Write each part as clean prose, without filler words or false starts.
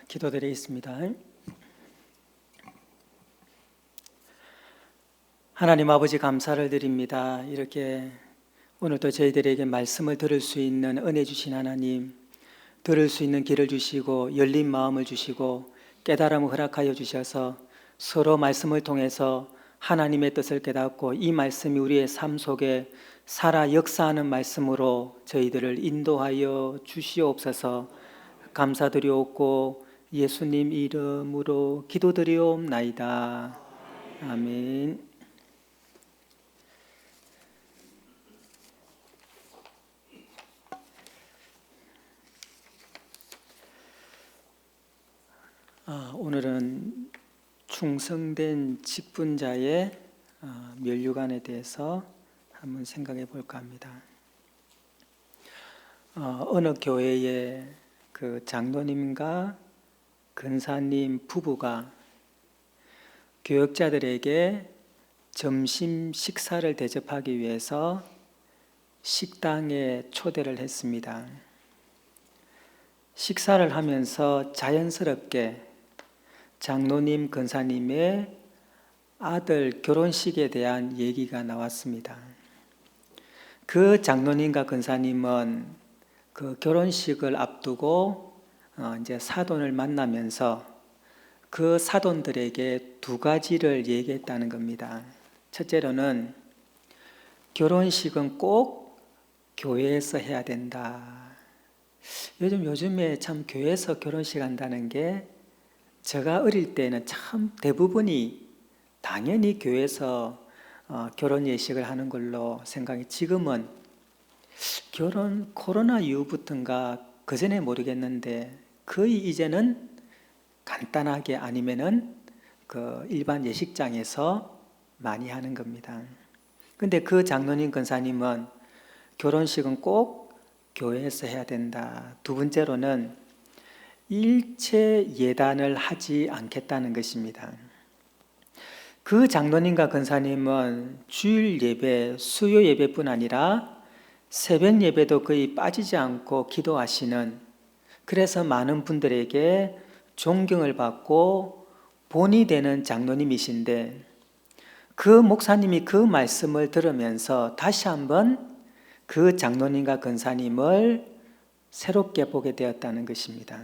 기도드리겠습니다. 하나님 아버지 감사를 드립니다. 이렇게 오늘도 저희들에게 말씀을 들을 수 있는 은혜 주신 하나님, 들을 수 있는 길을 주시고 열린 마음을 주시고 깨달음을 허락하여 주셔서 서로 말씀을 통해서 하나님의 뜻을 깨닫고 이 말씀이 우리의 삶 속에 살아 역사하는 말씀으로 저희들을 인도하여 주시옵소서. 감사드리옵고 예수님 이름으로 기도드리옵나이다. 아멘. 오늘은 충성된 직분자의 면류관에 대해서 한번 생각해 볼까 합니다. 어느 교회의 그 장로님과 근사님 부부가 교역자들에게 점심 식사를 대접하기 위해서 식당에 초대를 했습니다. 식사를 하면서 자연스럽게 장로님, 근사님의 아들 결혼식에 대한 얘기가 나왔습니다. 그 장로님과 근사님은 그 결혼식을 앞두고 이제 사돈을 만나면서 그 사돈들에게 두 가지를 얘기했다는 겁니다. 첫째로는 결혼식은 꼭 교회에서 해야 된다. 요즘에 참 교회에서 결혼식 한다는 게 제가 어릴 때는 참 대부분이 당연히 교회에서 결혼 예식을 하는 걸로 생각이, 지금은 코로나 이후부터인가 그전에 모르겠는데 거의 이제는 간단하게 아니면은 그 일반 예식장에서 많이 하는 겁니다. 근데 그 장로님 근사님은 결혼식은 꼭 교회에서 해야 된다. 두 번째로는 일체 예단을 하지 않겠다는 것입니다. 그 장로님과 근사님은 주일 예배, 수요 예배뿐 아니라 새벽 예배도 거의 빠지지 않고 기도하시는, 그래서 많은 분들에게 존경을 받고 본이 되는 장로님이신데, 그 목사님이 그 말씀을 들으면서 다시 한번 그 장로님과 근사님을 새롭게 보게 되었다는 것입니다.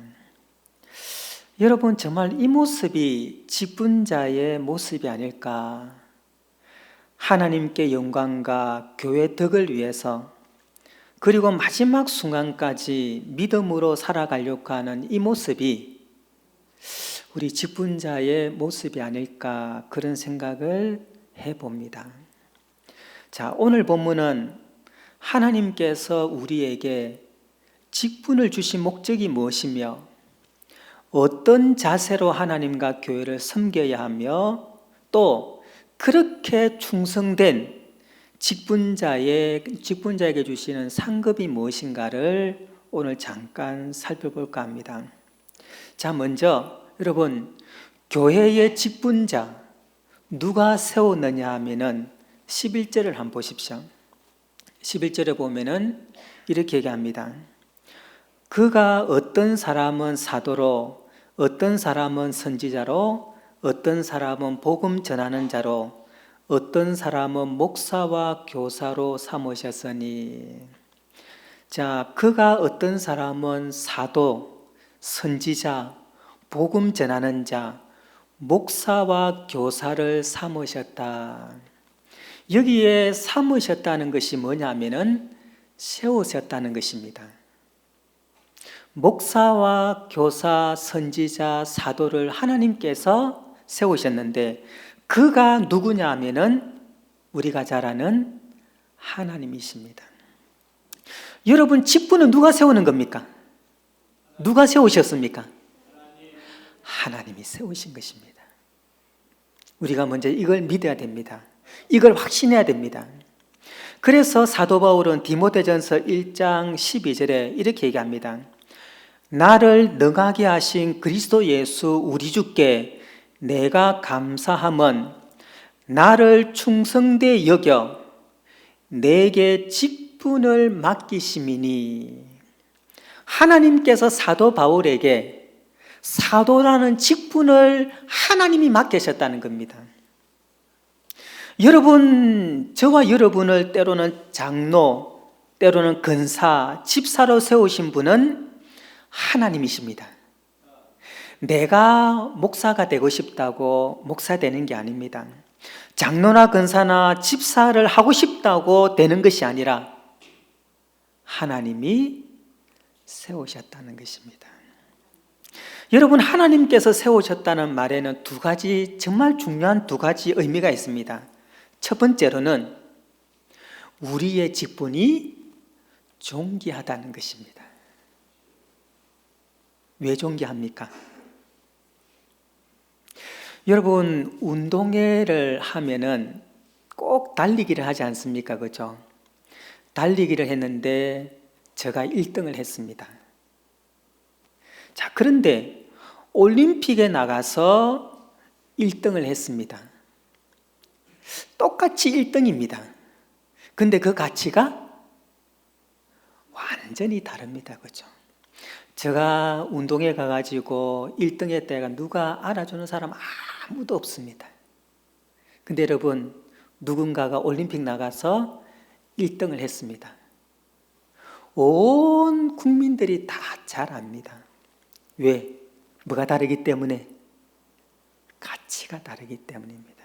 여러분, 정말 이 모습이 직분자의 모습이 아닐까? 하나님께 영광과 교회 덕을 위해서, 그리고 마지막 순간까지 믿음으로 살아가려고 하는 이 모습이 우리 직분자의 모습이 아닐까, 그런 생각을 해봅니다. 자, 오늘 본문은 하나님께서 우리에게 직분을 주신 목적이 무엇이며 어떤 자세로 하나님과 교회를 섬겨야 하며 또 그렇게 충성된 직분자에게 주시는 상급이 무엇인가를 오늘 잠깐 살펴볼까 합니다. 자, 먼저 여러분, 교회의 직분자 누가 세웠느냐 하면은 11절을 한번 보십시오. 11절에 보면은 이렇게 얘기합니다. 그가 어떤 사람은 사도로, 어떤 사람은 선지자로, 어떤 사람은 복음 전하는 자로, 어떤 사람은 목사와 교사로 삼으셨으니. 자, 그가 어떤 사람은 사도, 선지자, 복음 전하는 자, 목사와 교사를 삼으셨다. 여기에 삼으셨다는 것이 뭐냐면은 세우셨다는 것입니다. 목사와 교사, 선지자, 사도를 하나님께서 세우셨는데 그가 누구냐 하면은 우리가 잘 아는 하나님이십니다. 여러분, 직분은 누가 세우는 겁니까? 누가 세우셨습니까? 하나님이 세우신 것입니다. 우리가 먼저 이걸 믿어야 됩니다. 이걸 확신해야 됩니다. 그래서 사도 바울은 디모데전서 1장 12절에 이렇게 얘기합니다. 나를 능하게 하신 그리스도 예수 우리 주께 내가 감사함은 나를 충성되 여겨 내게 직분을 맡기심이니. 하나님께서 사도 바울에게 사도라는 직분을 하나님이 맡기셨다는 겁니다. 여러분, 저와 여러분을 때로는 장로, 때로는 근사, 집사로 세우신 분은 하나님이십니다. 내가 목사가 되고 싶다고 목사 되는 게 아닙니다. 장로나 근사나 집사를 하고 싶다고 되는 것이 아니라 하나님이 세우셨다는 것입니다. 여러분, 하나님께서 세우셨다는 말에는 두 가지, 정말 중요한 두 가지 의미가 있습니다. 첫 번째로는 우리의 직분이 존귀하다는 것입니다. 왜 존귀합니까? 여러분, 운동회를 하면은 꼭 달리기를 하지 않습니까? 그죠? 달리기를 했는데 제가 1등을 했습니다. 자, 그런데 올림픽에 나가서 1등을 했습니다. 똑같이 1등입니다. 근데 그 가치가 완전히 다릅니다. 그죠? 제가 운동회 가가지고 1등 했다가 누가 알아주는 사람 아무도 없습니다. 근데 여러분, 누군가가 올림픽 나가서 1등을 했습니다. 온 국민들이 다 잘 압니다. 왜? 뭐가 다르기 때문에? 가치가 다르기 때문입니다.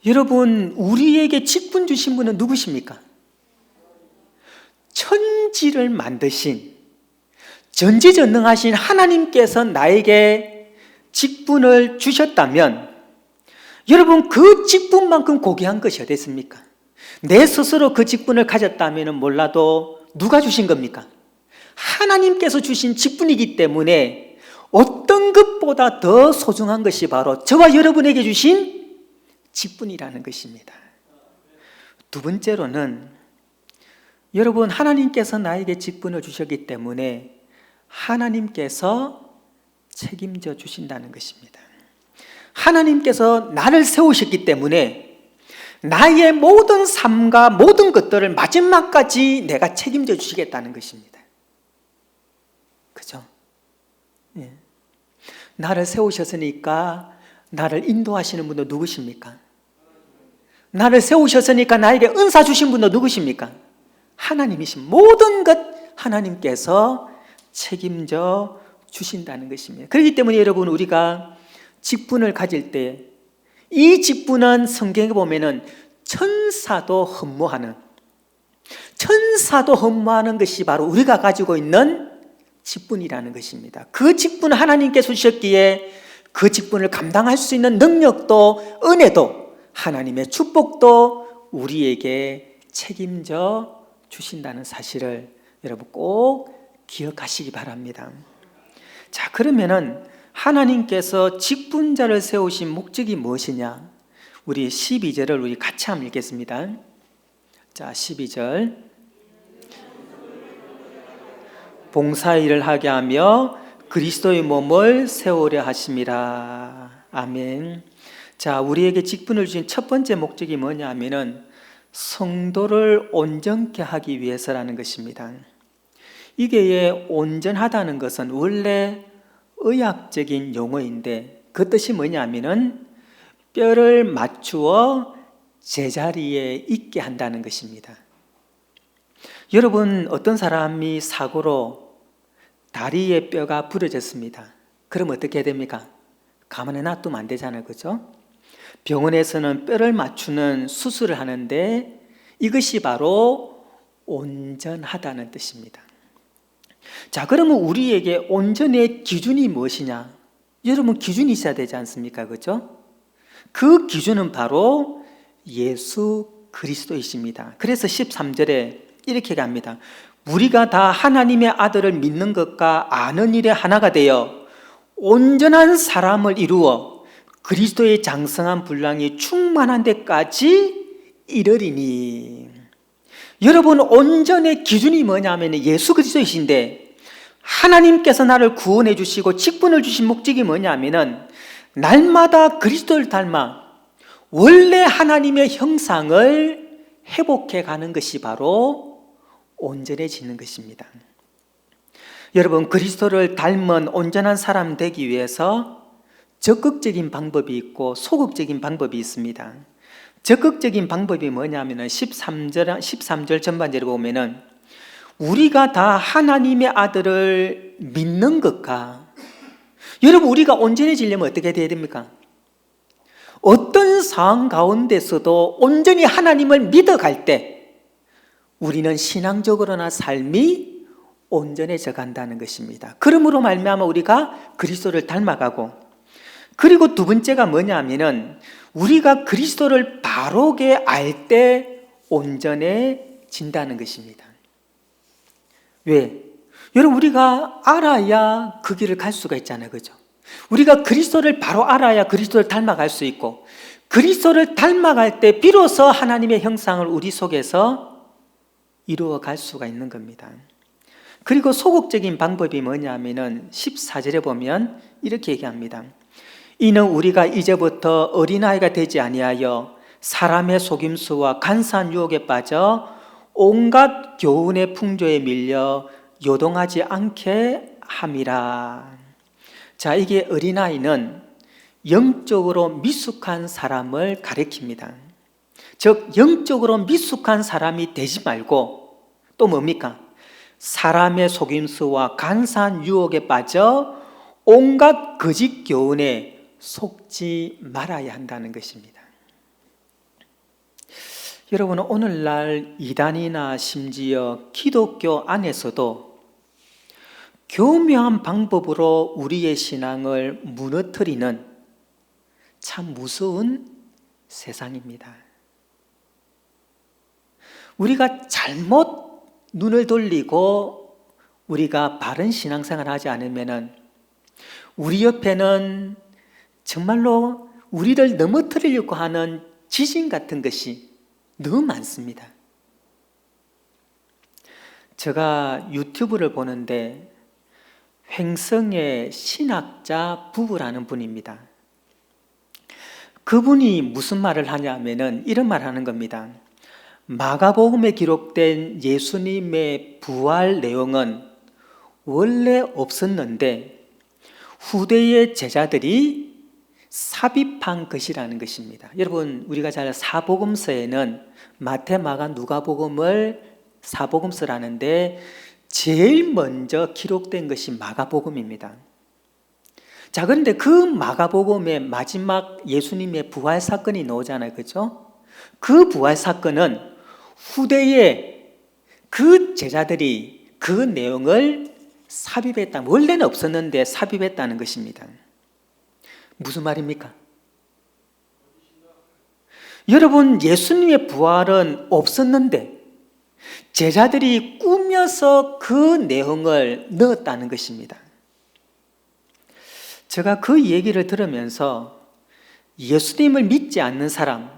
여러분, 우리에게 직분 주신 분은 누구십니까? 천지를 만드신 전지전능하신 하나님께서 나에게 직분을 주셨다면 여러분, 그 직분만큼 고귀한 것이 어디 있습니까? 내 스스로 그 직분을 가졌다면 몰라도 누가 주신 겁니까? 하나님께서 주신 직분이기 때문에 어떤 것보다 더 소중한 것이 바로 저와 여러분에게 주신 직분이라는 것입니다. 두 번째로는 여러분, 하나님께서 나에게 직분을 주셨기 때문에 하나님께서 책임져 주신다는 것입니다. 하나님께서 나를 세우셨기 때문에 나의 모든 삶과 모든 것들을 마지막까지 내가 책임져 주시겠다는 것입니다. 그죠? 예. 나를 세우셨으니까 나를 인도하시는 분도 누구십니까? 나를 세우셨으니까 나에게 은사 주신 분도 누구십니까? 하나님이신 모든 것 하나님께서 책임져 주신다는 것입니다. 그렇기 때문에 여러분, 우리가 직분을 가질 때 이 직분은 성경에 보면은 천사도 흠모하는 것이 바로 우리가 가지고 있는 직분이라는 것입니다. 그 직분 하나님께서 주셨기에 그 직분을 감당할 수 있는 능력도 은혜도 하나님의 축복도 우리에게 책임져 주신다는 사실을 여러분 꼭 기억하시기 바랍니다. 자, 그러면은 하나님께서 직분자를 세우신 목적이 무엇이냐? 우리 12절을 우리 같이 한번 읽겠습니다. 자, 12절. 봉사일을 하게 하며 그리스도의 몸을 세우려 하심이라. 아멘. 자, 우리에게 직분을 주신 첫 번째 목적이 뭐냐 하면은 성도를 온전케 하기 위해서라는 것입니다. 이게 온전하다는 것은 원래 의학적인 용어인데 그 뜻이 뭐냐면은 뼈를 맞추어 제자리에 있게 한다는 것입니다. 여러분, 어떤 사람이 사고로 다리에 뼈가 부러졌습니다. 그럼 어떻게 해야 됩니까? 가만히 놔두면 안 되잖아요. 그죠? 병원에서는 뼈를 맞추는 수술을 하는데 이것이 바로 온전하다는 뜻입니다. 자, 그러면 우리에게 온전의 기준이 무엇이냐? 여러분, 기준이 있어야 되지 않습니까? 그죠? 그 기준은 바로 예수 그리스도이십니다. 그래서 13절에 이렇게 갑니다. 우리가 다 하나님의 아들을 믿는 것과 아는 일에 하나가 되어 온전한 사람을 이루어 그리스도의 장성한 분량이 충만한 데까지 이르리니. 여러분, 온전의 기준이 뭐냐면 예수 그리스도이신데 하나님께서 나를 구원해 주시고 직분을 주신 목적이 뭐냐면은 날마다 그리스도를 닮아 원래 하나님의 형상을 회복해 가는 것이 바로 온전해지는 것입니다. 여러분, 그리스도를 닮은 온전한 사람 되기 위해서 적극적인 방법이 있고 소극적인 방법이 있습니다. 적극적인 방법이 뭐냐면은 13절 전반절에 보면은 우리가 다 하나님의 아들을 믿는 것과, 여러분, 우리가 온전해지려면 어떻게 돼야 됩니까? 어떤 상황 가운데서도 온전히 하나님을 믿어갈 때 우리는 신앙적으로나 삶이 온전해져 간다는 것입니다. 그러므로 말미암아 우리가 그리스도를 닮아가고, 그리고 두 번째가 뭐냐면은 우리가 그리스도를 바르게 알 때 온전해진다는 것입니다. 왜? 여러분, 우리가 알아야 그 길을 갈 수가 있잖아요, 그죠? 우리가 그리스도를 바로 알아야 그리스도를 닮아갈 수 있고, 그리스도를 닮아갈 때 비로소 하나님의 형상을 우리 속에서 이루어 갈 수가 있는 겁니다. 그리고 소극적인 방법이 뭐냐면은 14절에 보면 이렇게 얘기합니다. 이는 우리가 이제부터 어린아이가 되지 아니하여 사람의 속임수와 간사한 유혹에 빠져 온갖 교훈의 풍조에 밀려 요동하지 않게 함이라. 자, 이게 어린아이는 영적으로 미숙한 사람을 가리킵니다. 즉, 영적으로 미숙한 사람이 되지 말고 또 뭡니까? 사람의 속임수와 간사한 유혹에 빠져 온갖 거짓 교훈에 속지 말아야 한다는 것입니다. 여러분, 오늘날 이단이나 심지어 기독교 안에서도 교묘한 방법으로 우리의 신앙을 무너뜨리는 참 무서운 세상입니다. 우리가 잘못 눈을 돌리고 우리가 바른 신앙생활을 하지 않으면 우리 옆에는 정말로 우리를 넘어뜨리려고 하는 지진 같은 것이 너무 많습니다. 제가 유튜브를 보는데 횡성의 신학자 부부라는 분입니다. 그분이 무슨 말을 하냐면은 이런 말을 하는 겁니다. 마가복음에 기록된 예수님의 부활 내용은 원래 없었는데 후대의 제자들이 삽입한 것이라는 것입니다. 여러분, 우리가 잘 사복음서에는 마태, 마가, 누가복음을 사복음서라는데 제일 먼저 기록된 것이 마가복음입니다. 자, 그런데 그 마가복음의 마지막 예수님의 부활 사건이 나오잖아요, 그렇죠? 그 부활 사건은 후대에 그 제자들이 그 내용을 삽입했다. 원래는 없었는데 삽입했다는 것입니다. 무슨 말입니까? 여러분, 예수님의 부활은 없었는데 제자들이 꾸며서 그 내용을 넣었다는 것입니다. 제가 그 얘기를 들으면서 예수님을 믿지 않는 사람,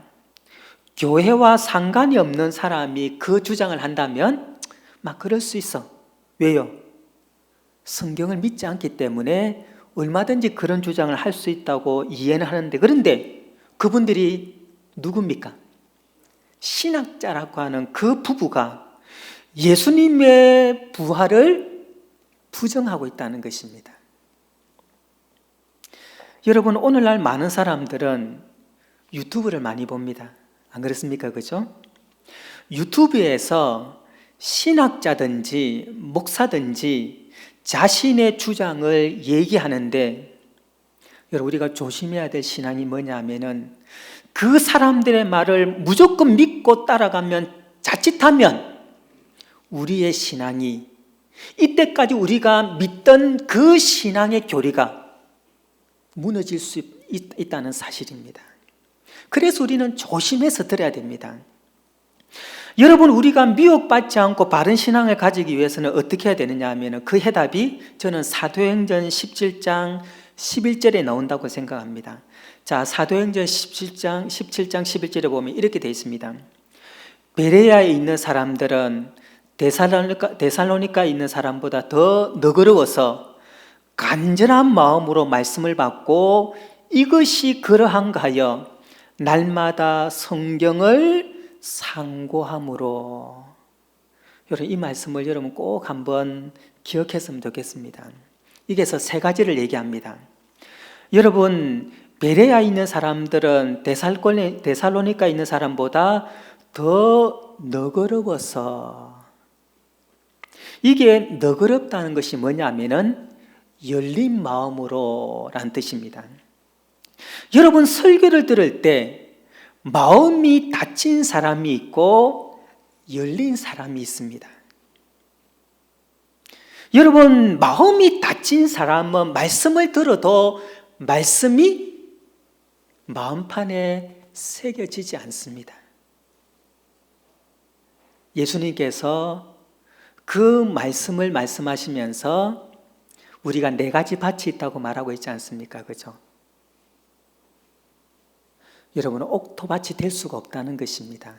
교회와 상관이 없는 사람이 그 주장을 한다면 막 그럴 수 있어. 왜요? 성경을 믿지 않기 때문에 얼마든지 그런 주장을 할 수 있다고 이해는 하는데, 그런데 그분들이 누굽니까? 신학자라고 하는 그 부부가 예수님의 부활을 부정하고 있다는 것입니다. 여러분, 오늘날 많은 사람들은 유튜브를 많이 봅니다. 안 그렇습니까? 그죠? 유튜브에서 신학자든지 목사든지 자신의 주장을 얘기하는데, 여러분, 우리가 조심해야 될 신앙이 뭐냐면은 그 사람들의 말을 무조건 믿고 따라가면 자칫하면 우리의 신앙이, 이때까지 우리가 믿던 그 신앙의 교리가 무너질 수 있다는 사실입니다. 그래서 우리는 조심해서 들어야 됩니다. 여러분, 우리가 미혹받지 않고 바른 신앙을 가지기 위해서는 어떻게 해야 되느냐 하면 그 해답이 저는 사도행전 17장 11절에 나온다고 생각합니다. 자, 사도행전 17장 11절에 보면 이렇게 되어 있습니다. 베레아에 있는 사람들은 데살로니카에 있는 사람보다 더 너그러워서 간절한 마음으로 말씀을 받고 이것이 그러한가 하여 날마다 성경을 상고함으로. 여러분, 이 말씀을 여러분 꼭 한번 기억했으면 좋겠습니다. 여기서 세 가지를 얘기합니다. 여러분, 베레아에 있는 사람들은 데살로니가에 있는 사람보다 더 너그러워서, 이게 너그럽다는 것이 뭐냐면은 열린 마음으로 라는 뜻입니다. 여러분, 설교를 들을 때 마음이 닫힌 사람이 있고 열린 사람이 있습니다. 여러분, 마음이 닫힌 사람은 말씀을 들어도 말씀이 마음판에 새겨지지 않습니다. 예수님께서 그 말씀을 말씀하시면서 우리가 4가지 밭이 있다고 말하고 있지 않습니까? 그죠? 여러분은 옥토밭이 될 수가 없다는 것입니다.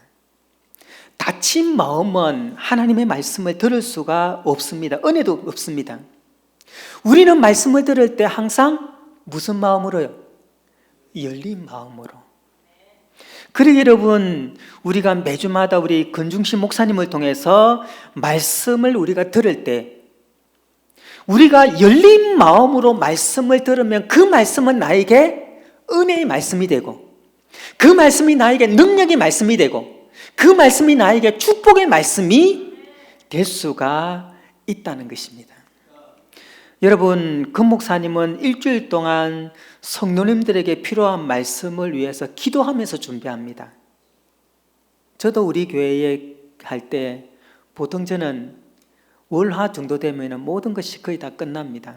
닫힌 마음은 하나님의 말씀을 들을 수가 없습니다. 은혜도 없습니다. 우리는 말씀을 들을 때 항상 무슨 마음으로요? 열린 마음으로. 그러게 여러분, 우리가 매주마다 우리 건중신 목사님을 통해서 말씀을 우리가 들을 때 우리가 열린 마음으로 말씀을 들으면 그 말씀은 나에게 은혜의 말씀이 되고, 그 말씀이 나에게 능력의 말씀이 되고, 그 말씀이 나에게 축복의 말씀이 될 수가 있다는 것입니다. 여러분, 금 목사님은 일주일 동안 성도님들에게 필요한 말씀을 위해서 기도하면서 준비합니다. 저도 우리 교회에 할 때 보통 저는 월화 정도 되면 모든 것이 거의 다 끝납니다.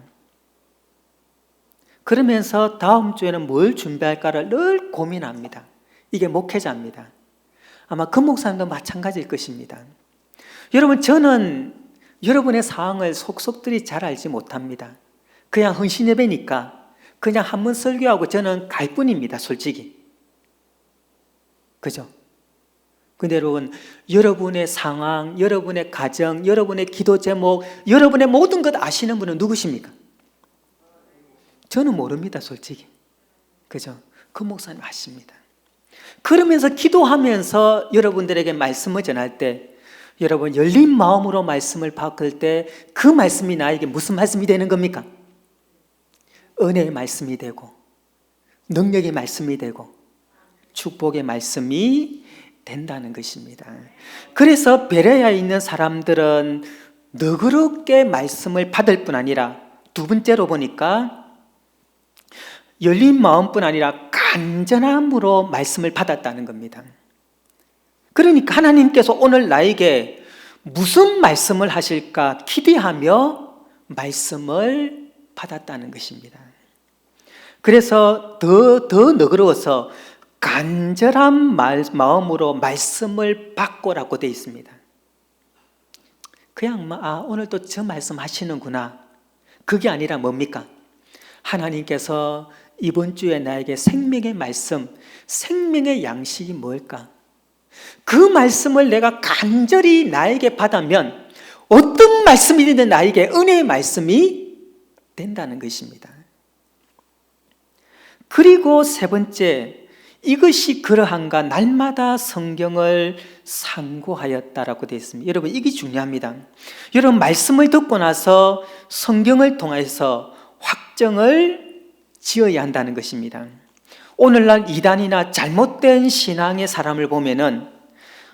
그러면서 다음 주에는 뭘 준비할까를 늘 고민합니다. 이게 목회자입니다. 아마 금 목사님도 마찬가지일 것입니다. 여러분, 저는 여러분의 상황을 속속들이 잘 알지 못합니다. 그냥 헌신 예배니까 그냥 한 번 설교하고 저는 갈 뿐입니다, 솔직히. 그죠? 근데 여러분, 여러분의 상황, 여러분의 가정, 여러분의 기도 제목, 여러분의 모든 것 아시는 분은 누구십니까? 저는 모릅니다, 솔직히. 그죠? 그 목사님 아십니다. 그러면서 기도하면서 여러분들에게 말씀을 전할 때, 여러분 열린 마음으로 말씀을 받을 때 그 말씀이 나에게 무슨 말씀이 되는 겁니까? 은혜의 말씀이 되고, 능력의 말씀이 되고, 축복의 말씀이 된다는 것입니다. 그래서 베레아에 있는 사람들은 너그럽게 말씀을 받을 뿐 아니라, 두 번째로 보니까 열린 마음뿐 아니라 간절함으로 말씀을 받았다는 겁니다. 그러니까 하나님께서 오늘 나에게 무슨 말씀을 하실까 기대하며 말씀을 받았다는 것입니다. 그래서 더 너그러워서 간절한 마음으로 말씀을 받고라고 되어 있습니다. 그냥 오늘 또 저 말씀 하시는구나, 그게 아니라 뭡니까? 하나님께서 이번 주에 나에게 생명의 말씀, 생명의 양식이 뭘까? 그 말씀을 내가 간절히 나에게 받으면 어떤 말씀이든 나에게 은혜의 말씀이 된다는 것입니다. 그리고 세 번째, 이것이 그러한가 날마다 성경을 상고하였다라고 되어 있습니다. 여러분, 이게 중요합니다. 여러분, 말씀을 듣고 나서 성경을 통해서 확정을 지어야 한다는 것입니다. 오늘날 이단이나 잘못된 신앙의 사람을 보면은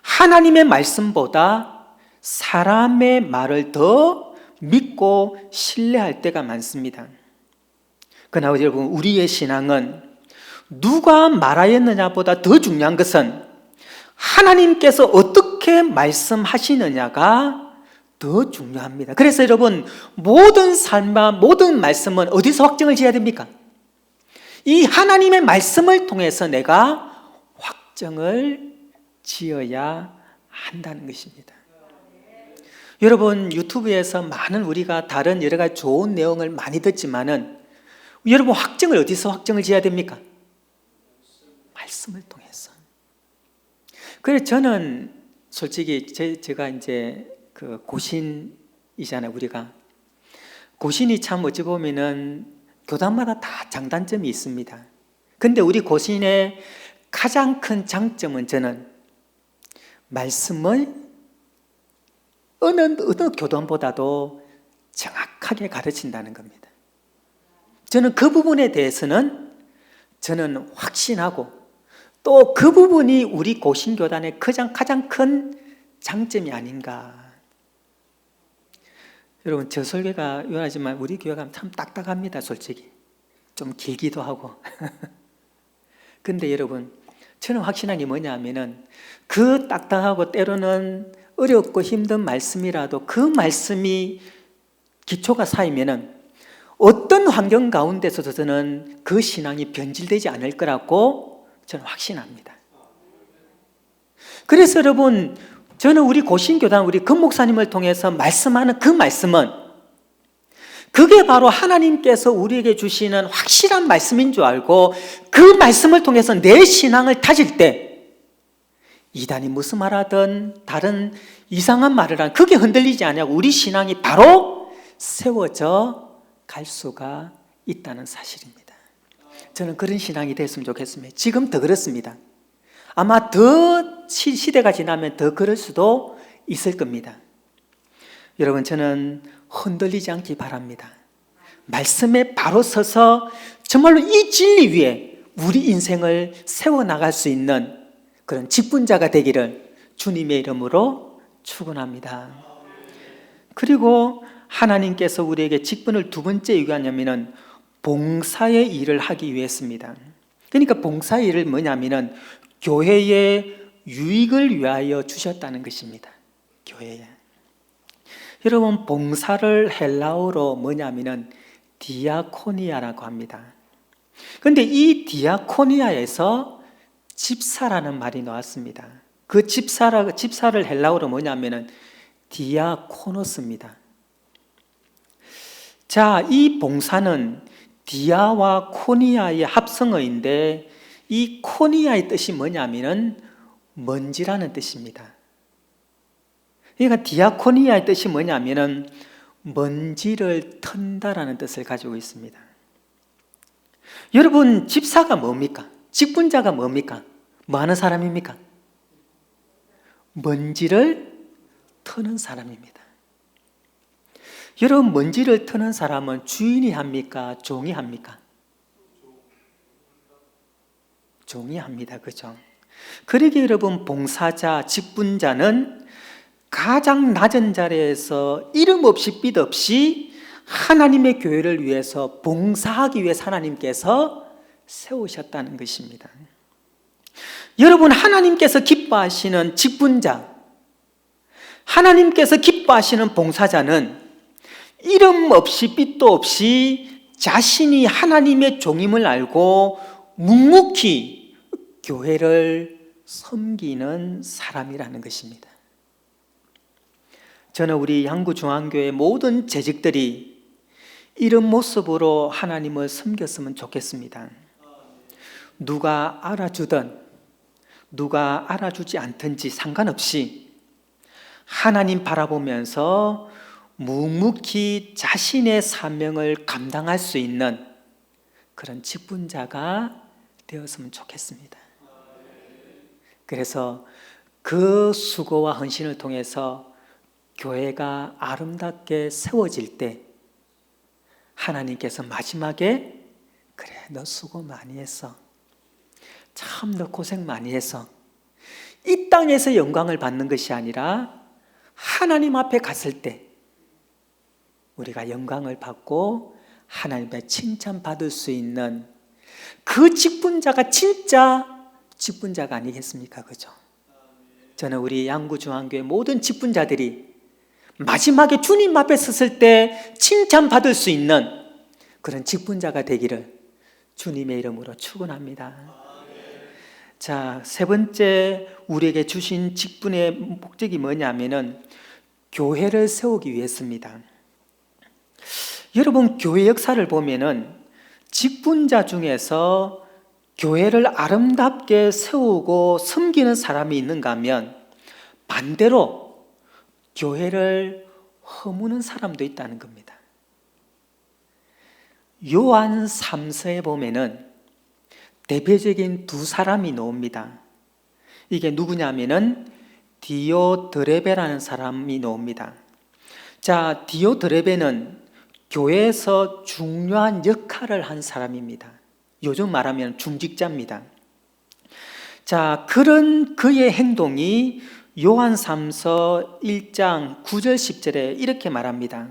하나님의 말씀보다 사람의 말을 더 믿고 신뢰할 때가 많습니다. 그러나 여러분, 우리의 신앙은 누가 말하였느냐보다 더 중요한 것은 하나님께서 어떻게 말씀하시느냐가 더 중요합니다. 그래서 여러분, 모든 삶과 모든 말씀은 어디서 확정을 지어야 됩니까? 이 하나님의 말씀을 통해서 내가 확정을 지어야 한다는 것입니다. 여러분, 유튜브에서 많은 우리가 다른 여러 가지 좋은 내용을 많이 듣지만은 여러분, 확정을 어디서 확정을 지어야 됩니까? 말씀을 통해서. 그래서 저는 솔직히 제가 이제 그 고신이잖아요. 우리가 고신이 참 어찌 보면은 교단마다 다 장단점이 있습니다. 근데 우리 고신의 가장 큰 장점은 저는 말씀을 어느 교단보다도 정확하게 가르친다는 겁니다. 저는 그 부분에 대해서는 저는 확신하고 또 그 부분이 우리 고신교단의 가장 큰 장점이 아닌가. 여러분, 저 설교가 유하지만 우리 교회가 참 딱딱합니다. 솔직히 좀 길기도 하고 근데 여러분, 저는 확신한 게 뭐냐 하면은 그 딱딱하고 때로는 어렵고 힘든 말씀이라도 그 말씀이 기초가 쌓이면은 어떤 환경 가운데서도 저는 그 신앙이 변질되지 않을 거라고 저는 확신합니다. 그래서 여러분, 저는 우리 고신교단 우리 금 목사님을 통해서 말씀하는 그 말씀은 그게 바로 하나님께서 우리에게 주시는 확실한 말씀인 줄 알고 그 말씀을 통해서 내 신앙을 다질 때 이단이 무슨 말하든 다른 이상한 말을 하든 그게 흔들리지 않냐고 우리 신앙이 바로 세워져 갈 수가 있다는 사실입니다. 저는 그런 신앙이 됐으면 좋겠습니다. 지금 더 그렇습니다. 아마 더 시대가 지나면 더 그럴 수도 있을 겁니다. 여러분, 저는 흔들리지 않기 바랍니다. 말씀에 바로 서서 정말로 이 진리 위에 우리 인생을 세워나갈 수 있는 그런 직분자가 되기를 주님의 이름으로 축원합니다. 그리고 하나님께서 우리에게 직분을 두 번째 요구하냐면은 봉사의 일을 하기 위해서입니다. 그러니까 봉사의 일을 뭐냐면은 교회의 유익을 위하여 주셨다는 것입니다. 교회에. 여러분, 봉사를 헬라어로 뭐냐면은 디아코니아라고 합니다. 그런데 이 디아코니아에서 집사라는 말이 나왔습니다. 그 집사를 헬라어로 뭐냐면은 디아코노스입니다. 자, 이 봉사는 디아와 코니아의 합성어인데 이 코니아의 뜻이 뭐냐면은 먼지라는 뜻입니다. 그러니까 디아코니아의 뜻이 뭐냐면은 먼지를 턴다라는 뜻을 가지고 있습니다. 여러분, 집사가 뭡니까? 직분자가 뭡니까? 뭐 하는 사람입니까? 먼지를 터는 사람입니다. 여러분, 먼지를 터는 사람은 주인이 합니까? 종이 합니까? 종이 합니다. 그죠? 그러기에 여러분, 봉사자, 직분자는 가장 낮은 자리에서 이름 없이 빚 없이 하나님의 교회를 위해서 봉사하기 위해서 하나님께서 세우셨다는 것입니다. 여러분, 하나님께서 기뻐하시는 직분자, 하나님께서 기뻐하시는 봉사자는 이름 없이 빚도 없이 자신이 하나님의 종임을 알고 묵묵히 교회를 섬기는 사람이라는 것입니다. 저는 우리 양구중앙교회 모든 재직들이 이런 모습으로 하나님을 섬겼으면 좋겠습니다. 누가 알아주든 누가 알아주지 않든지 상관없이 하나님 바라보면서 묵묵히 자신의 사명을 감당할 수 있는 그런 직분자가 되었으면 좋겠습니다. 그래서 그 수고와 헌신을 통해서 교회가 아름답게 세워질 때 하나님께서 마지막에 그래, 너 수고 많이 했어. 참 너 고생 많이 했어. 이 땅에서 영광을 받는 것이 아니라 하나님 앞에 갔을 때 우리가 영광을 받고 하나님의 칭찬받을 수 있는 그 직분자가 진짜 직분자가 아니겠습니까? 그죠? 저는 우리 양구중앙교회 모든 직분자들이 마지막에 주님 앞에 섰을 때 칭찬받을 수 있는 그런 직분자가 되기를 주님의 이름으로 축원합니다. 자, 세 번째 우리에게 주신 직분의 목적이 뭐냐면은 교회를 세우기 위해서입니다. 여러분, 교회 역사를 보면은 직분자 중에서 교회를 아름답게 세우고 섬기는 사람이 있는가 하면 반대로 교회를 허무는 사람도 있다는 겁니다. 요한 3서에 보면은 대표적인 두 사람이 나옵니다. 이게 누구냐면은 디오드레베라는 사람이 나옵니다. 자, 디오드레베는 교회에서 중요한 역할을 한 사람입니다. 요즘 말하면 중직자입니다. 자, 그런 그의 행동이 요한3서 1장 9절 10절에 이렇게 말합니다.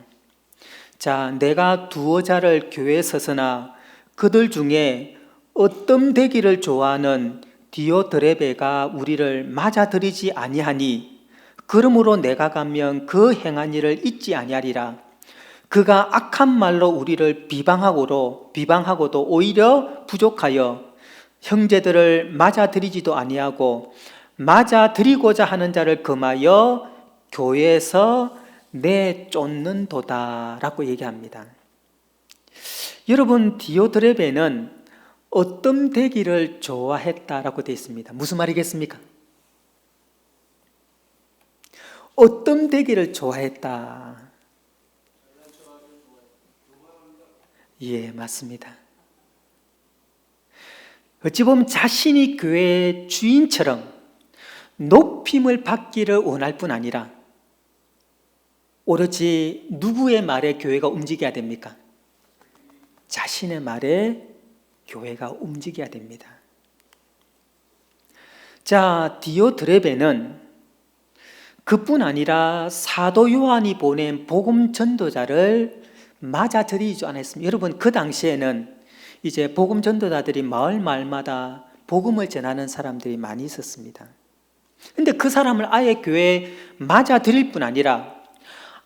자, 내가 두어 자를 교회에 서서나 그들 중에 어떤 되기를 좋아하는 디오드레베가 우리를 맞아들이지 아니하니 그러므로 내가 가면 그 행한 일을 잊지 아니하리라. 그가 악한 말로 우리를 비방하고도 오히려 부족하여 형제들을 맞아들이지도 아니하고 맞아들이고자 하는 자를 금하여 교회에서 내쫓는도다 라고 얘기합니다. 여러분, 디오드레베는 어떤 되기를 좋아했다라고 되어 있습니다. 무슨 말이겠습니까? 어떤 되기를 좋아했다. 예, 맞습니다. 어찌 보면 자신이 교회의 주인처럼 높임을 받기를 원할 뿐 아니라 오로지 누구의 말에 교회가 움직여야 됩니까? 자신의 말에 교회가 움직여야 됩니다. 자, 디오드레베는 그뿐 아니라 사도 요한이 보낸 복음 전도자를 맞아들이지 않았습니다. 여러분, 그 당시에는 이제 복음 전도자들이 마을마다 복음을 전하는 사람들이 많이 있었습니다. 근데 그 사람을 아예 교회에 맞아들일 뿐 아니라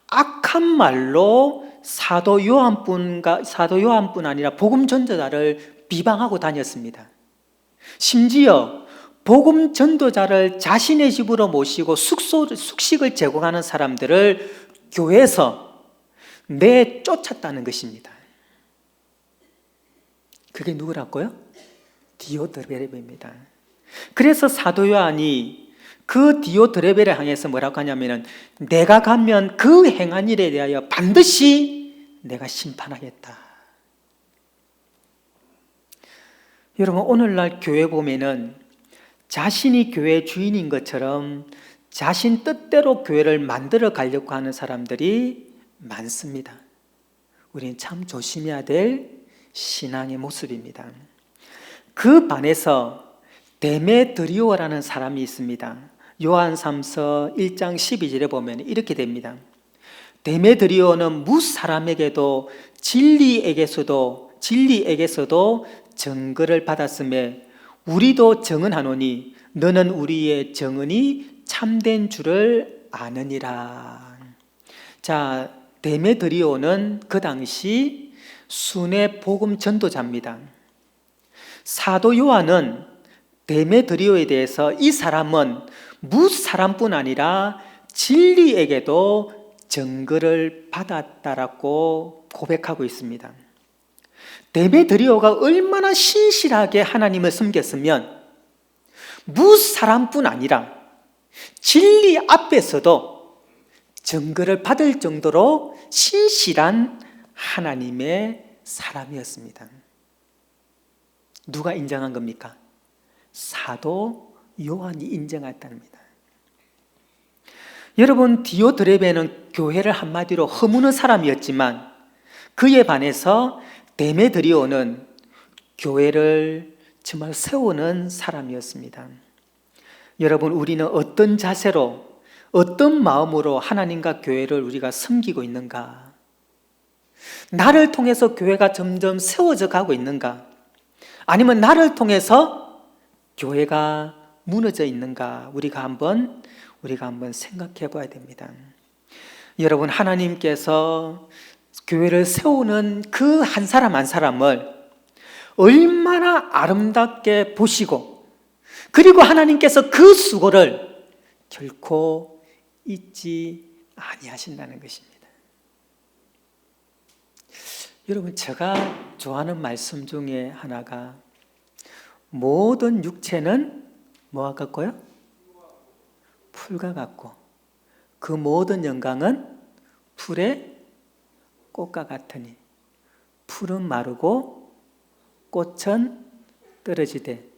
악한 말로 사도 요한뿐 아니라 복음 전도자를 비방하고 다녔습니다. 심지어 복음 전도자를 자신의 집으로 모시고 숙식을 제공하는 사람들을 교회에서 내쫓았다는 것입니다. 그게 누구라고요? 디오드레베입니다. 그래서 사도 요한이 그 디오드레베를 향해서 뭐라고 하냐면은 내가 가면 그 행한 일에 대하여 반드시 내가 심판하겠다. 여러분, 오늘날 교회 보면은 자신이 교회 주인인 것처럼 자신 뜻대로 교회를 만들어 가려고 하는 사람들이 많습니다. 우리는 참 조심해야 될 신앙의 모습입니다. 그 반에서 데메드리오라는 사람이 있습니다. 요한3서 1장 12절에 보면 이렇게 됩니다. 데메드리오는 무사람에게도 진리에게서도 증거를 받았음에 우리도 증언하노니 너는 우리의 증언이 참된 줄을 아느니라. 자, 데메드리오는 그 당시 순회 복음 전도자입니다. 사도 요한은 데메드리오에 대해서 이 사람은 무사람뿐 아니라 진리에게도 증거를 받았다라고 고백하고 있습니다. 데메드리오가 얼마나 신실하게 하나님을 섬겼으면 무사람뿐 아니라 진리 앞에서도 증거를 받을 정도로 신실한 하나님의 사람이었습니다. 누가 인정한 겁니까? 사도 요한이 인정했답니다. 여러분, 디오드레베는 교회를 한마디로 허무는 사람이었지만 그에 반해서 데메드리오는 교회를 정말 세우는 사람이었습니다. 여러분, 우리는 어떤 자세로 어떤 마음으로 하나님과 교회를 우리가 섬기고 있는가? 나를 통해서 교회가 점점 세워져 가고 있는가? 아니면 나를 통해서 교회가 무너져 있는가? 우리가 한번 생각해 봐야 됩니다. 여러분, 하나님께서 교회를 세우는 그 한 사람 한 사람을 얼마나 아름답게 보시고 그리고 하나님께서 그 수고를 결코 잊지 아니하신다는 것입니다. 여러분, 제가 좋아하는 말씀 중에 하나가 모든 육체는 뭐와 같고요? 풀과 같고 그 모든 영광은 풀의 꽃과 같으니 풀은 마르고 꽃은 떨어지되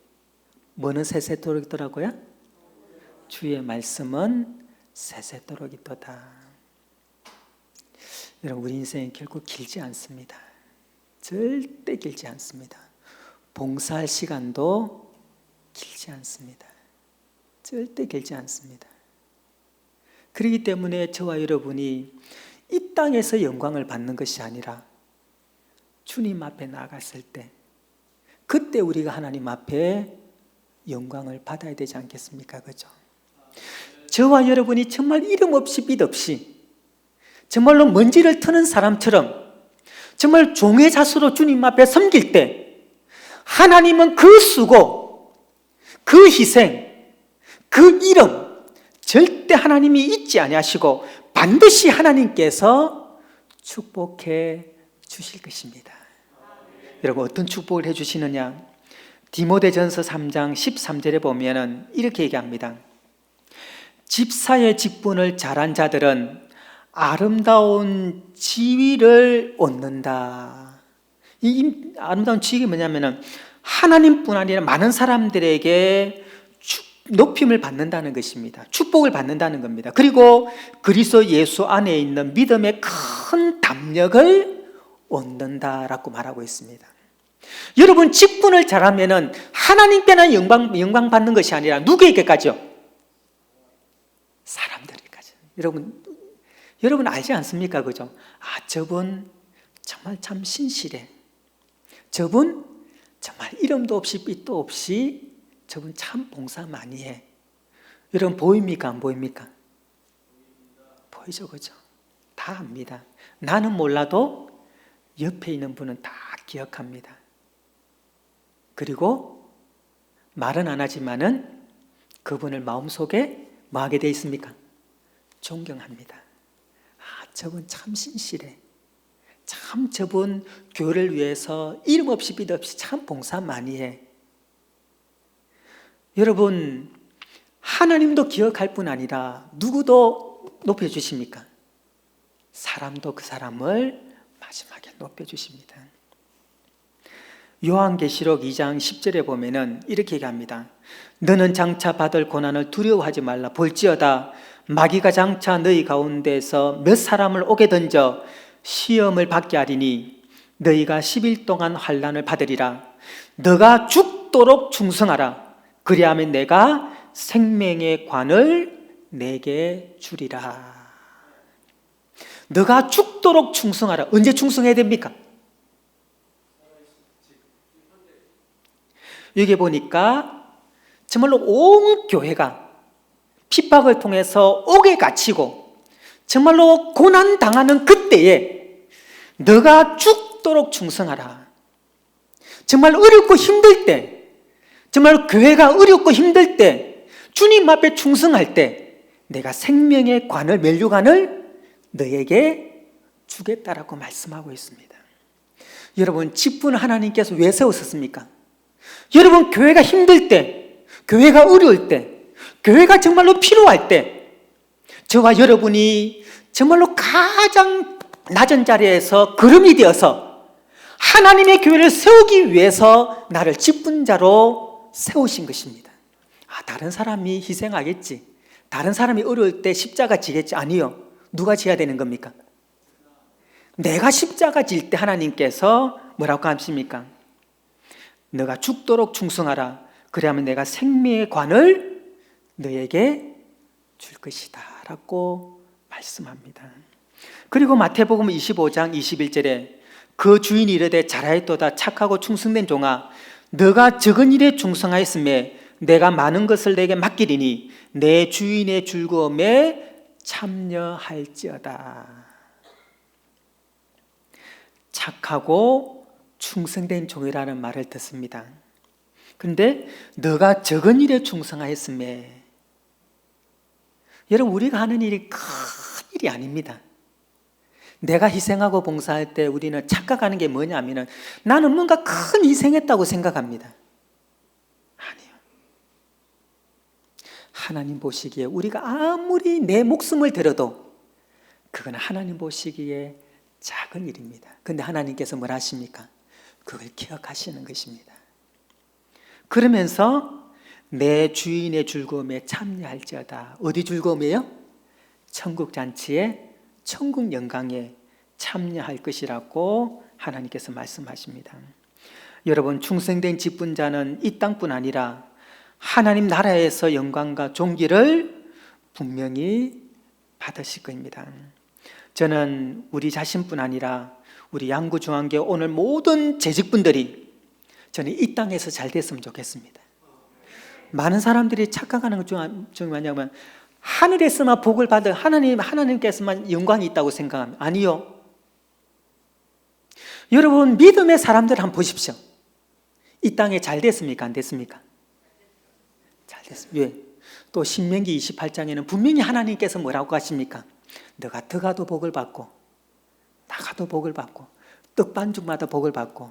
뭐는 세세토록 있더라고요? 주의 말씀은 세세토록 있도다. 여러분, 우리 인생이 결코 길지 않습니다. 절대 길지 않습니다. 봉사할 시간도 길지 않습니다. 절대 길지 않습니다. 그렇기 때문에 저와 여러분이 이 땅에서 영광을 받는 것이 아니라 주님 앞에 나갔을 때, 그때 우리가 하나님 앞에 영광을 받아야 되지 않겠습니까? 그죠? 저와 여러분이 정말 이름 없이 빛 없이 정말로 먼지를 트는 사람처럼 정말 종의 자세로 주님 앞에 섬길 때, 하나님은 그 수고, 그 희생, 그 이름 절대 하나님이 잊지 아니하시고 반드시 하나님께서 축복해 주실 것입니다. 여러분, 어떤 축복을 해 주시느냐? 디모데전서 3장 13절에 보면은 이렇게 얘기합니다. 집사의 직분을 잘한 자들은 아름다운 지위를 얻는다. 이 아름다운 지위가 뭐냐면은 하나님뿐 아니라 많은 사람들에게 높임을 받는다는 것입니다. 축복을 받는다는 겁니다. 그리고 그리스도 예수 안에 있는 믿음의 큰 담력을 얻는다라고 말하고 있습니다. 여러분, 직분을 잘하면은 하나님께나 영광 받는 것이 아니라 누구에게까지요? 사람들에게까지. 여러분 알지 않습니까? 그죠? 아, 저분 정말 참 신실해. 저분 정말 이름도 없이 빛도 없이 저분 참 봉사 많이 해. 여러분 보입니까? 안 보입니까? 보이죠, 그죠? 다 압니다. 나는 몰라도 옆에 있는 분은 다 기억합니다. 그리고 말은 안 하지만은 그분을 마음속에 뭐 하게 돼 있습니까? 존경합니다. 아, 저분 참 신실해. 참 저분 교회를 위해서 이름 없이 빛 없이 참 봉사 많이 해. 여러분, 하나님도 기억할 뿐 아니라 누구도 높여주십니까? 사람도 그 사람을 마지막에 높여주십니다. 요한계시록 2장 10절에 보면은 이렇게 얘기합니다. 너는 장차 받을 고난을 두려워하지 말라. 볼지어다 마귀가 장차 너희 가운데서 몇 사람을 오게 던져 시험을 받게 하리니 너희가 10일 동안 환난을 받으리라. 너가 죽도록 충성하라. 그리하면 내가 생명의 관을 내게 주리라. 너가 죽도록 충성하라. 언제 충성해야 됩니까? 여기 보니까 정말로 온 교회가 핍박을 통해서 옥에 갇히고 정말로 고난당하는 그때에 너가 죽도록 충성하라. 정말 어렵고 힘들 때, 정말 교회가 어렵고 힘들 때, 주님 앞에 충성할 때 내가 생명의 관을, 면류관을 너에게 주겠다라고 말씀하고 있습니다. 여러분, 직분을 하나님께서 왜 세우셨습니까? 여러분, 교회가 힘들 때, 교회가 어려울 때, 교회가 정말로 필요할 때, 저와 여러분이 정말로 가장 낮은 자리에서 걸음이 되어서 하나님의 교회를 세우기 위해서 나를 직분자로 세우신 것입니다. 아, 다른 사람이 희생하겠지, 다른 사람이 어려울 때 십자가 지겠지. 아니요. 누가 지어야 되는 겁니까? 내가 십자가 질 때 하나님께서 뭐라고 하십니까? 너가 죽도록 충성하라. 그래야만 내가 생명의 관을 너에게 줄 것이다 라고 말씀합니다. 그리고 마태복음 25장 21절에 그 주인이 이르되 잘하였도다 착하고 충성된 종아, 너가 적은 일에 충성하였음에 내가 많은 것을 내게 맡기리니 내 주인의 즐거움에 참여할지어다. 착하고 충성된 종이라는 말을 듣습니다. 그런데 너가 적은 일에 충성하였음에, 여러분, 우리가 하는 일이 큰 일이 아닙니다. 내가 희생하고 봉사할 때 우리는 착각하는 게 뭐냐면 나는 뭔가 큰 희생했다고 생각합니다. 아니요. 하나님 보시기에 우리가 아무리 내 목숨을 들어도 그건 하나님 보시기에 작은 일입니다. 그런데 하나님께서 뭘 하십니까? 그걸 기억하시는 것입니다. 그러면서 내 주인의 즐거움에 참여할지어다. 어디 즐거움이에요? 천국 잔치에, 천국 영광에 참여할 것이라고 하나님께서 말씀하십니다. 여러분, 충성된 직분자는 이 땅뿐 아니라 하나님 나라에서 영광과 존귀를 분명히 받으실 겁니다. 저는 우리 자신뿐 아니라 우리 양구중앙교회 오늘 모든 재직분들이 저는 이 땅에서 잘 됐으면 좋겠습니다. 많은 사람들이 착각하는 것 중에 뭐냐면 하늘에서만 복을 받은 하나님께서만 영광이 있다고 생각합니다. 아니요. 여러분, 믿음의 사람들 한번 보십시오. 이 땅에 잘 됐습니까? 안 됐습니까? 잘 됐습니다. 왜? 또 신명기 28장에는 분명히 하나님께서 뭐라고 하십니까? 너가 들어가도 복을 받고 나가도 복을 받고 떡반죽마다 복을 받고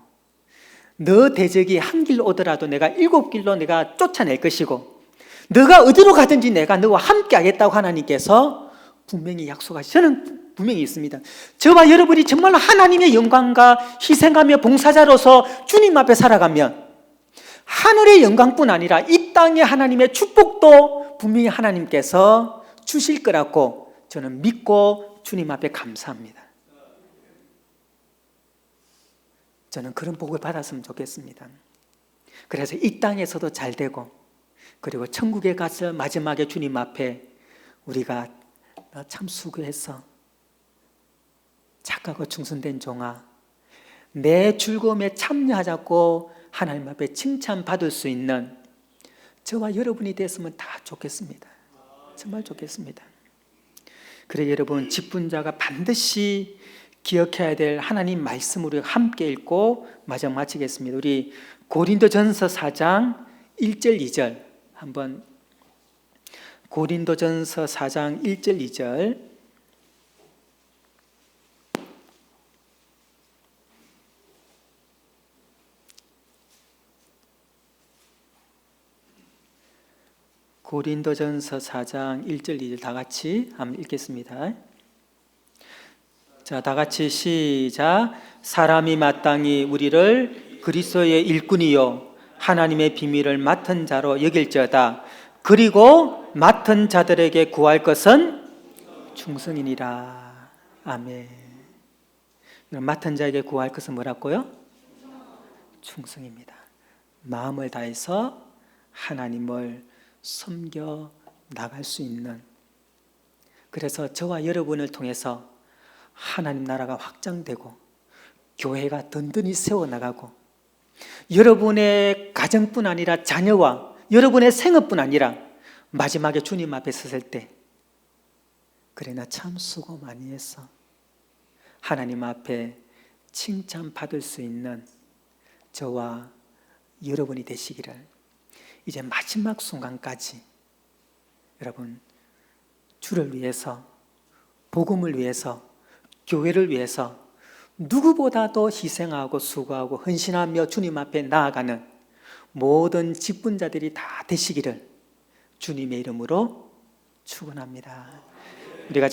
너 대적이 한 길로 오더라도 내가 7길로 내가 쫓아낼 것이고 너가 어디로 가든지 내가 너와 함께 하겠다고 하나님께서 분명히 약속하시. 저는 분명히 있습니다. 저와 여러분이 정말로 하나님의 영광과 희생하며 봉사자로서 주님 앞에 살아가면 하늘의 영광뿐 아니라 이 땅의 하나님의 축복도 분명히 하나님께서 주실 거라고 저는 믿고 주님 앞에 감사합니다. 저는 그런 복을 받았으면 좋겠습니다. 그래서 이 땅에서도 잘 되고 그리고 천국에 가서 마지막에 주님 앞에 우리가 나 참 수고했어, 착하고 충성된 종아, 내 즐거움에 참여하자고 하나님 앞에 칭찬받을 수 있는 저와 여러분이 됐으면 다 좋겠습니다. 정말 좋겠습니다. 그래 여러분, 직분자가 반드시 기억해야 될 하나님 말씀을 우리가 함께 읽고 마치겠습니다. 우리 고린도전서 4장 1절 2절 한번, 고린도전서 4장 1절 2절 고린도전서 4장 1절 2절 다 같이 한번 읽겠습니다. 자, 다 같이 시작. 사람이 마땅히 우리를 그리스도의 일꾼이요 하나님의 비밀을 맡은 자로 여길지어다. 그리고 맡은 자들에게 구할 것은 충성이니라. 아멘. 맡은 자에게 구할 것은 뭐라고요? 충성입니다. 마음을 다해서 하나님을 섬겨 나갈 수 있는, 그래서 저와 여러분을 통해서 하나님 나라가 확장되고 교회가 든든히 세워나가고 여러분의 가정뿐 아니라 자녀와 여러분의 생업뿐 아니라 마지막에 주님 앞에 섰을 때 그래 나 참 수고 많이 했어 하나님 앞에 칭찬받을 수 있는 저와 여러분이 되시기를 이제 마지막 순간까지 여러분 주를 위해서, 복음을 위해서, 교회를 위해서 누구보다도 희생하고 수고하고 헌신하며 주님 앞에 나아가는 모든 직분자들이 다 되시기를 주님의 이름으로 축원합니다. 우리가